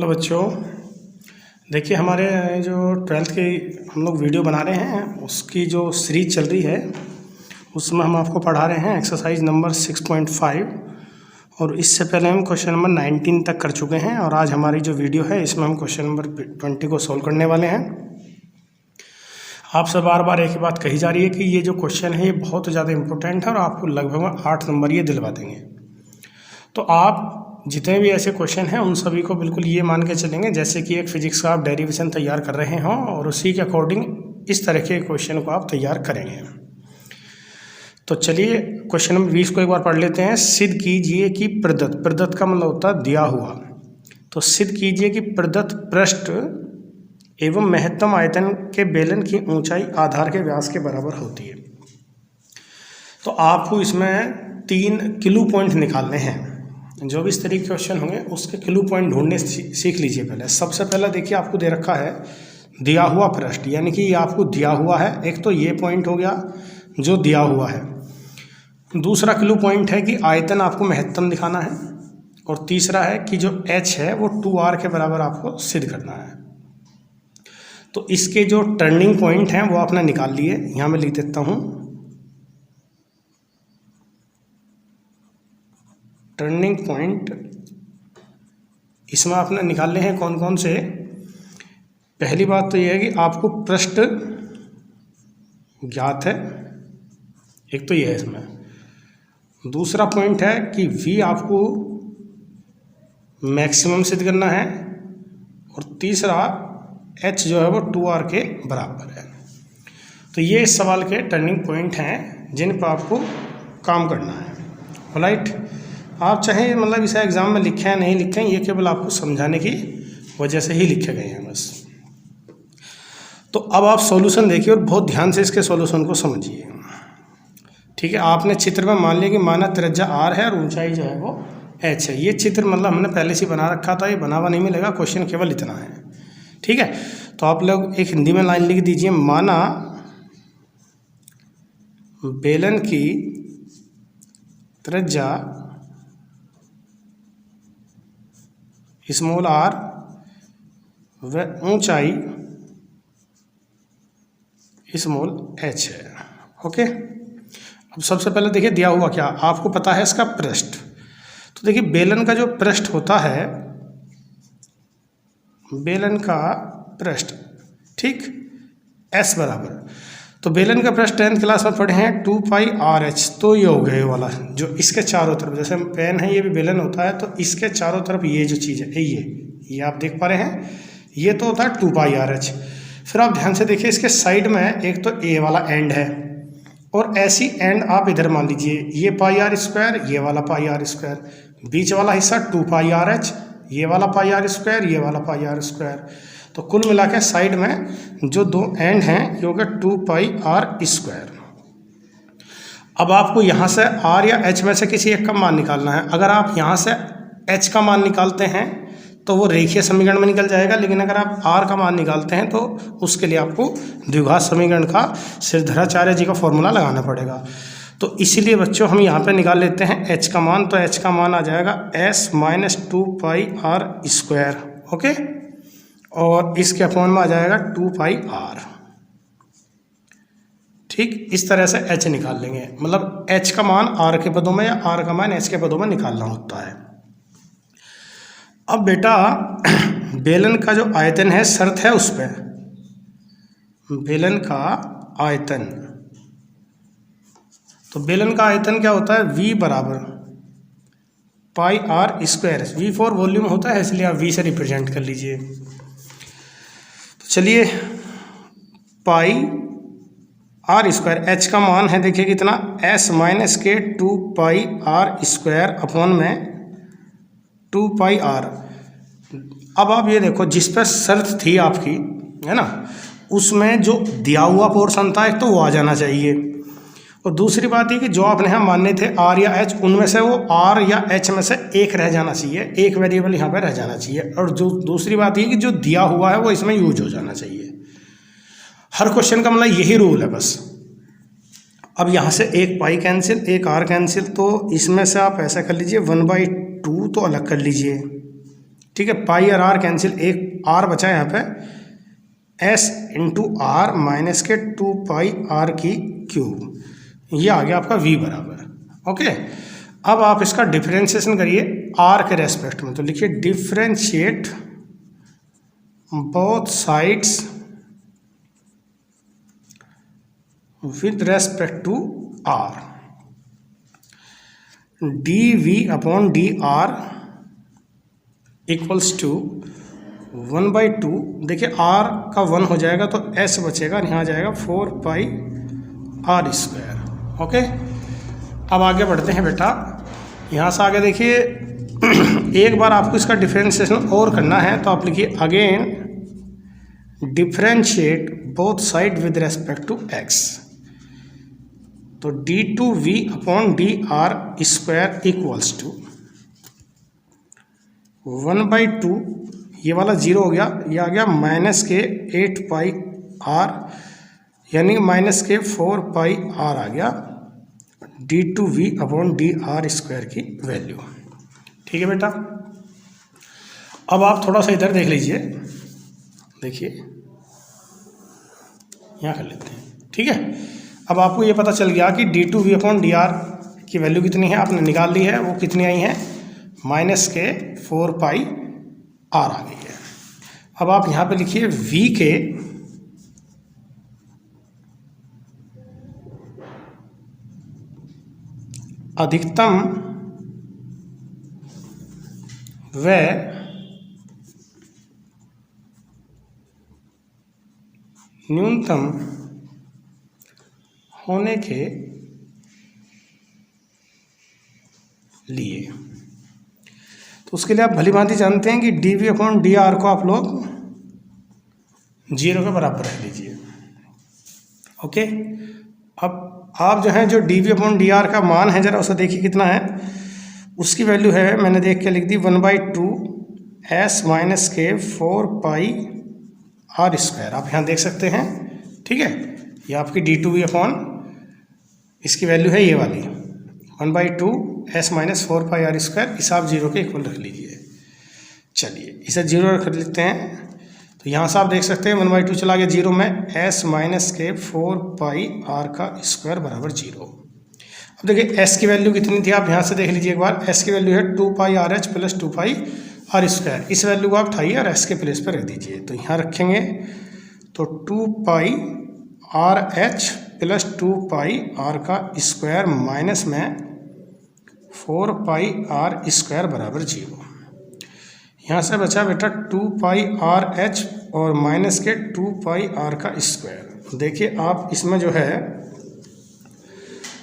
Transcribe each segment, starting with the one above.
Hello बच्चों, देखिए हमारे जो 12th की हम लोग वीडियो बना रहे हैं उसकी जो सीरीज चल रही है उसमें हम आपको पढ़ा रहे हैं एक्सरसाइज नंबर 6.5 और इससे पहले हम क्वेश्चन नंबर 19 तक कर चुके हैं और आज हमारी जो वीडियो है इसमें हम क्वेश्चन नंबर 20 को सॉल्व करने वाले हैं। आपसे बार बार एक ही बात कही जा रही है कि ये जो क्वेश्चन है ये बहुत ज़्यादा इम्पोर्टेंट है और आपको लगभग 8 नंबर ये दिलवा देंगे। तो आप जितने भी ऐसे क्वेश्चन हैं उन सभी को बिल्कुल ये मान के चलेंगे जैसे कि एक फिजिक्स का आप डेरिवेशन तैयार कर रहे हों और उसी के अकॉर्डिंग इस तरह के क्वेश्चन को आप तैयार करेंगे। तो चलिए क्वेश्चन नंबर 20 को एक बार पढ़ लेते हैं। सिद्ध कीजिए कि प्रदत्त का मतलब होता है दिया हुआ। तो सिद्ध कीजिए कि प्रदत्त पृष्ठ एवं महत्तम आयतन के बेलन की ऊंचाई आधार के व्यास के बराबर होती है। तो आपको इसमें 3 किलो पॉइंट निकालने हैं। जो भी इस तरीके के क्वेश्चन होंगे उसके किलो पॉइंट ढूंढने सीख लीजिए। पहले सबसे पहले देखिए आपको दे रखा है दिया हुआ पृष्ठ, यानी कि ये आपको दिया हुआ है। एक तो ये पॉइंट हो गया जो दिया हुआ है। दूसरा किलो पॉइंट है कि आयतन आपको महत्तम दिखाना है और तीसरा है कि जो h है वो 2r के बराबर आपको सिद्ध करना है। तो इसके जो टर्निंग पॉइंट हैं वो आपने निकाल लिए। यहाँ मैं लिख देता हूँ टर्निंग पॉइंट। इसमें आपने निकालने हैं कौन कौन से। पहली बात तो यह है कि आपको पृष्ठ ज्ञात है, एक तो यह है इसमें। दूसरा पॉइंट है कि v आपको मैक्सिमम सिद्ध करना है और तीसरा h जो है वो 2r के बराबर है। तो ये इस सवाल के टर्निंग पॉइंट हैं जिन पर आपको काम करना है। ऑलराइट, आप चाहे मतलब इसे एग्ज़ाम में लिखें या नहीं लिखें, ये केवल आपको समझाने की वजह से ही लिखे गए हैं बस। तो अब आप सॉल्यूशन देखिए और बहुत ध्यान से इसके सॉल्यूशन को समझिए। ठीक है, आपने चित्र में मान लिया कि माना त्रिज्या r है और ऊंचाई जो है वो h है। ये चित्र मतलब हमने पहले से बना रखा था, ये बना हुआ नहीं मिलेगा, क्वेश्चन केवल इतना है। ठीक है, तो आप लोग एक हिंदी में लाइन लिख दीजिए। माना बेलन की त्रिज्या स्मॉल r व ऊंचाई स्मॉल h है। ओके, अब सबसे पहले देखिए दिया हुआ क्या, आपको पता है इसका पृष्ठ। तो देखिए बेलन का जो पृष्ठ होता है, बेलन का पृष्ठ, ठीक, s बराबर। तो बेलन का पृष्ठ 10th क्लास में पढ़े हैं 2 पाई RH। तो ये हो गया ये वाला जो इसके चारों तरफ, जैसे पेन है ये भी बेलन होता है, तो इसके चारों तरफ ये जो चीज़ है ये आप देख पा रहे हैं, ये तो होता है 2 पाई RH। फिर आप ध्यान से देखिए इसके साइड में एक तो a वाला एंड है और ऐसी एंड आप इधर मान लीजिए, ये पाई r स्क्वायर, ये वाला पाई r स्क्वायर, बीच वाला हिस्सा 2 पाई RH, ये वाला पाई r स्क्वायर, ये वाला पाई r स्क्वायर। तो कुल मिला के साइड में जो 2 एंड हैं ये होगा 2 पाई r स्क्वायर। अब आपको यहाँ से r या h में से किसी एक का मान निकालना है। अगर आप यहाँ से h का मान निकालते हैं तो वो रेखीय समीकरण में निकल जाएगा, लेकिन अगर आप r का मान निकालते हैं तो उसके लिए आपको द्विघात समीकरण का श्रीधराचार्य जी का फॉर्मूला लगाना पड़ेगा। तो इसीलिए बच्चों हम यहाँ पे निकाल लेते हैं h का मान। तो h का मान आ जाएगा s माइनस 2 पाई r स्क्वायर। ओके, और इसके अपॉन में आ जाएगा 2 पाई r। ठीक, इस तरह से h निकाल लेंगे, मतलब h का मान r के पदों में या r का मान h के पदों में निकालना होता है। अब बेटा बेलन का जो आयतन है, शर्त है उस पर, बेलन का आयतन। तो बेलन का आयतन क्या होता है, v बराबर पाई r square. v for volume होता है इसलिए आप v से रिप्रेजेंट कर लीजिए। तो चलिए पाई r स्क्वायर, h का मान है देखिए कितना, s माइनस के 2 पाई r स्क्वायर अपॉन में 2 पाई r। अब आप ये देखो जिस पर शर्त थी आपकी, है ना, उसमें जो दिया हुआ पोर्शन था एक तो वो आ जाना चाहिए, और दूसरी बात ये कि जो आपने यहाँ मानने थे r या h, उनमें से वो r या h में से एक रह जाना चाहिए, एक वेरिएबल यहाँ पे रह जाना चाहिए। और जो दूसरी बात ये कि जो दिया हुआ है वो इसमें यूज हो जाना चाहिए। हर क्वेश्चन का मतलब यही रूल है बस। अब यहाँ से एक पाई कैंसिल, एक r कैंसिल, तो इसमें से आप ऐसा कर लीजिए 1/2 तो अलग कर लीजिए, ठीक है, पाई और आर कैंसिल, एक आर बचा यहाँ पे, एस इंटू आर माइनस के 2 पाई आर की क्यूब, ये आ गया आपका v बराबर। ओके, अब आप इसका डिफरेंशिएशन करिए r के रेस्पेक्ट में, तो लिखिए differentiate both sides with respect to r, dv upon D R equals to 1/2, देखिए r का 1 हो जाएगा तो s बचेगा, यहाँ आ जाएगा 4 पाई आर स्क्वायर। ओके, अब आगे बढ़ते हैं बेटा, यहाँ से आगे देखिए एक बार आपको इसका डिफरेंशिएशन और करना है, तो आप लिखिए again differentiate both side with respect to x, तो d2v upon D R square equals to 1/2, ये वाला 0 हो गया, ये आ गया माइनस के 8 पाई आर, यानी माइनस के 4 पाई आर आ गया d2v upon D R square की वैल्यू। ठीक है बेटा, अब आप थोड़ा सा इधर देख लीजिए, देखिए यहाँ कर लेते हैं। ठीक है, अब आपको ये पता चल गया कि d2v अपॉन डी आर की वैल्यू कितनी है, आपने निकाल ली है, वो कितनी आई है, माइनस के 4 पाई आर आ गई है। अब आप यहाँ पे लिखिए v के अधिकतम व न्यूनतम होने के लिए, तो उसके लिए आप भली भांति जानते हैं कि dv अपॉन डी आर को आप लोग 0 के बराबर रख लीजिए। ओके, अब आप जो है जो dv अपॉन डी आर का मान है जरा उसे देखिए कितना है, उसकी वैल्यू है, मैंने देख के लिख दी 1/2 s माइनस के 4 पाई आर स्क्वायर, आप यहाँ देख सकते हैं। ठीक है, ये आपकी d2v अपॉन इसकी वैल्यू है ये वाली 1/2 s minus 4 pi are square, इसे आप 0 के इक्वल रख लीजिए। चलिए इसे 0 रख लेते हैं, तो यहाँ से आप देख सकते हैं 1/2 चला गया 0 में, s माइनस के 4 पाई आर का स्क्वायर बराबर 0। अब देखिए s की वैल्यू कितनी थी, आप यहाँ से देख लीजिए एक बार, s की वैल्यू है 2 pi r h plus 2 pi are square, इस वैल्यू को आप उठाइए और s के प्लेस पर रख दीजिए, तो यहाँ रखेंगे तो 2 pi r h plus 2 pi r का स्क्वायर माइनस में 4 पाई आर स्क्वायर बराबर 0। यहाँ से बचा बेटा 2 पाई आर एच और माइनस के 2 पाई आर का स्क्वायर। देखिए आप इसमें जो है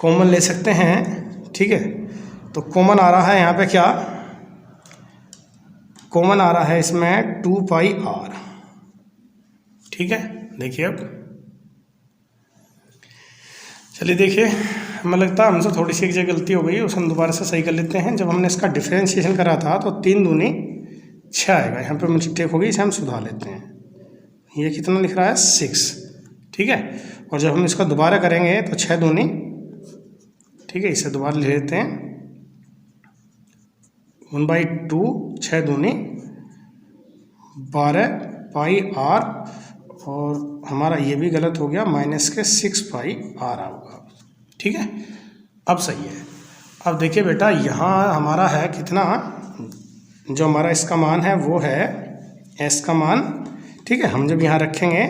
कॉमन ले सकते हैं। ठीक है, तो कॉमन आ रहा है यहाँ पे, क्या कॉमन आ रहा है इसमें 2 पाई आर। ठीक है, देखिए अब चलिए देखिए, हमें लगता है हमसे थोड़ी सी एक जगह गलती हो गई, उसे हम दोबारा से सही कर लेते हैं। जब हमने इसका डिफरेंशिएशन करा था तो 3 दूनी 6 आएगा, यहाँ पे मिस्टेक हो गई, इसे हम सुधार लेते हैं। ये कितना लिख रहा है 6। ठीक है, और जब हम इसका दोबारा करेंगे तो 6 दूनी, ठीक है, इसे दोबारा ले लेते हैं 1/2 6 दूनी 12 पाई आर, और हमारा ये भी गलत हो गया, माइनस के 6 पाई आर होगा। ठीक है, अब सही है। अब देखिए बेटा यहाँ हमारा है कितना, जो हमारा इसका मान है वो है s का मान। ठीक है, हम जब यहाँ रखेंगे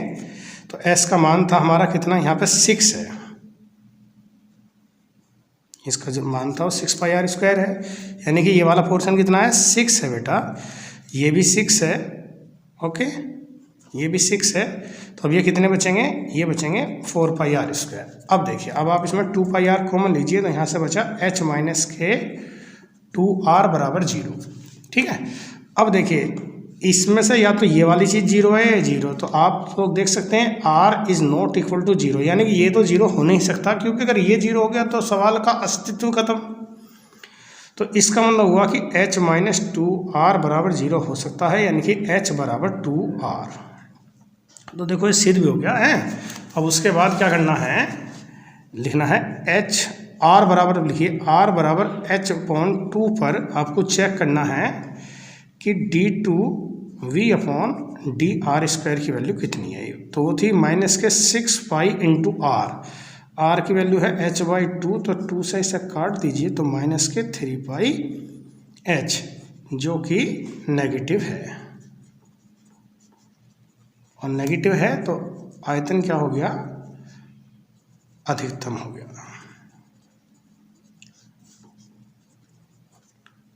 तो s का मान था हमारा कितना, यहाँ पे 6 है, इसका जो मान था वो 6 पाई आर स्क्वायर है, यानी कि ये वाला पोर्शन कितना है 6 है बेटा, ये भी 6 है। ओके, ये भी 6 है, तो अब ये कितने बचेंगे, ये बचेंगे 4 पाई आर स्क्वायर। अब देखिए, अब आप इसमें 2 पाई आर कॉमन लीजिए, तो यहाँ से बचा h माइनस के 2r बराबर 0। ठीक है, अब देखिए इसमें से या तो ये वाली चीज़ 0 है या 0, तो आप लोग देख सकते हैं r is not equal to 0, यानी कि ये तो 0 हो नहीं सकता, क्योंकि अगर ये 0 हो गया तो सवाल का अस्तित्व खत्म। तो इसका मतलब हुआ कि h माइनस 2r बराबर 0 हो सकता है, यानी कि h बराबर 2r। तो देखो ये सिद्ध भी हो गया है। अब उसके बाद क्या करना है, लिखना है h r बराबर, लिखिए r बराबर h अपॉन 2 पर आपको चेक करना है कि d2v/dr² की वैल्यू कितनी है। तो वो थी -6π/r, r की वैल्यू है h/2, तो 2 से इसे काट दीजिए तो -3πh, जो कि नेगेटिव है। और नेगेटिव है तो आयतन क्या हो गया, अधिकतम हो गया।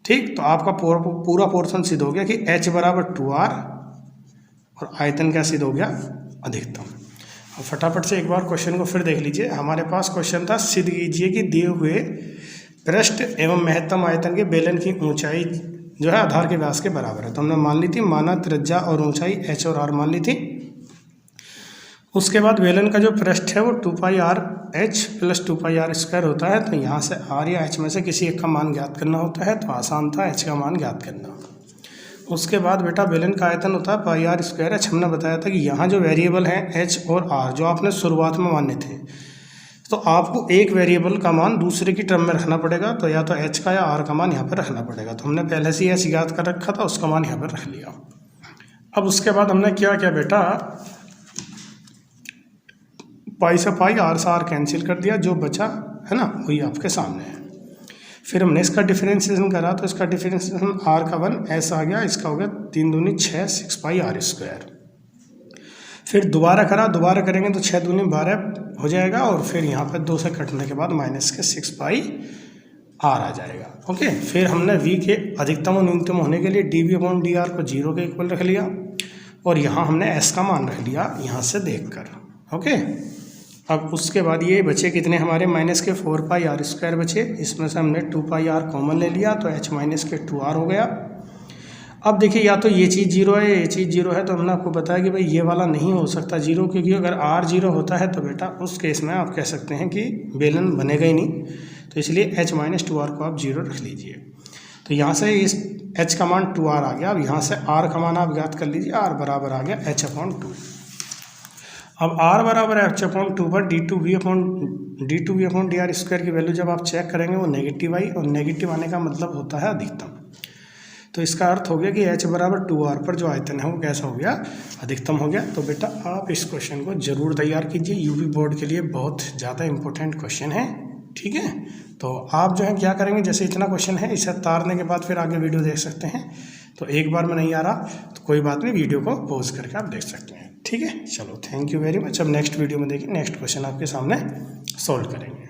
ठीक, तो आपका पूरा पोर्शन सिद्ध हो गया कि h बराबर 2r और आयतन क्या सिद्ध हो गया, अधिकतम। अब फटाफट से एक बार क्वेश्चन को फिर देख लीजिए। हमारे पास क्वेश्चन था, सिद्ध कीजिए कि दिए हुए पृष्ठ एवं महत्तम आयतन के बेलन की ऊंचाई जो है आधार के व्यास के बराबर है। तो हमने मान ली थी, माना त्रिज्या और ऊंचाई h और r मान ली थी। उसके बाद बेलन का जो पृष्ठ है वो 2πr/h + 2πr² होता है। तो यहाँ से r या h में से किसी एक का मान ज्ञात करना होता है, तो आसान था h का मान ज्ञात करना। उसके बाद बेटा बेलन का आयतन होता है πr²h। हमने बताया था कि यहाँ जो वेरिएबल हैं h और r, जो आपने शुरुआत में माने थे, तो आपको एक वेरिएबल का मान दूसरे की टर्म में रखना पड़ेगा। तो या तो h का या r का मान यहाँ पर रखना पड़ेगा। तो हमने पहले से ही h ज्ञात कर रखा था, उसका मान यहाँ पर रख लिया। अब उसके बाद हमने क्या किया बेटा, पाई से पाई, r से r कैंसिल कर दिया, जो बचा है ना वही आपके सामने है। फिर हमने इसका डिफरेंशिएशन करा, तो इसका डिफरेंशिएशन r का 1 s आ गया, इसका हो गया 3 दूनी 6 6πr²। फिर दोबारा करा, दोबारा करेंगे तो 6 दूनी 12 हो जाएगा, और फिर यहाँ पर 2 से कटने के बाद -6πr आ जाएगा। ओके, फिर हमने v के अधिकतम और न्यूनतम होने के लिए dv/dr को 0 के इक्वल रख लिया, और यहाँ हमने s का मान रख लिया यहाँ से देखकर। ओके, अब उसके बाद ये बचे कितने हमारे, -4πr² बचे। इसमें से हमने 2πr कॉमन ले लिया, तो h - 2r हो गया। अब देखिए, या तो ये चीज़ 0 है, ये चीज़ 0 है, तो हमने आपको बताया कि भाई ये वाला नहीं हो सकता 0, क्योंकि अगर r 0 होता है तो बेटा उस केस में आप कह सकते हैं कि बेलन बनेगा ही नहीं। तो इसलिए h - 2r को आप 0 रख लीजिए। तो यहाँ से इस h का मान 2r आ गया। अब यहाँ से r का मान आप ज्ञात कर लीजिए, r बराबर आ गया h/2। अब r बराबर h/2 पर d2v/dr² की वैल्यू जब आप चेक करेंगे वो नेगेटिव आई, और नेगेटिव आने का मतलब होता है अधिकतम। तो इसका अर्थ हो गया कि h बराबर 2r पर जो आयतन है वो कैसा हो गया, अधिकतम हो गया। तो बेटा आप इस क्वेश्चन को जरूर तैयार कीजिए, यूपी बोर्ड के लिए बहुत ज़्यादा इंपॉर्टेंट क्वेश्चन है। ठीक है, तो आप जो है क्या करेंगे, जैसे इतना क्वेश्चन है, इसे तारने के बाद फिर आगे वीडियो देख सकते हैं। तो एक बार में नहीं आ रहा तो कोई बात नहीं, वीडियो को पॉज करके आप देख सकते हैं। ठीक है, चलो थैंक यू वेरी मच। अब नेक्स्ट वीडियो में देखिए, नेक्स्ट क्वेश्चन आपके सामने सॉल्व करेंगे।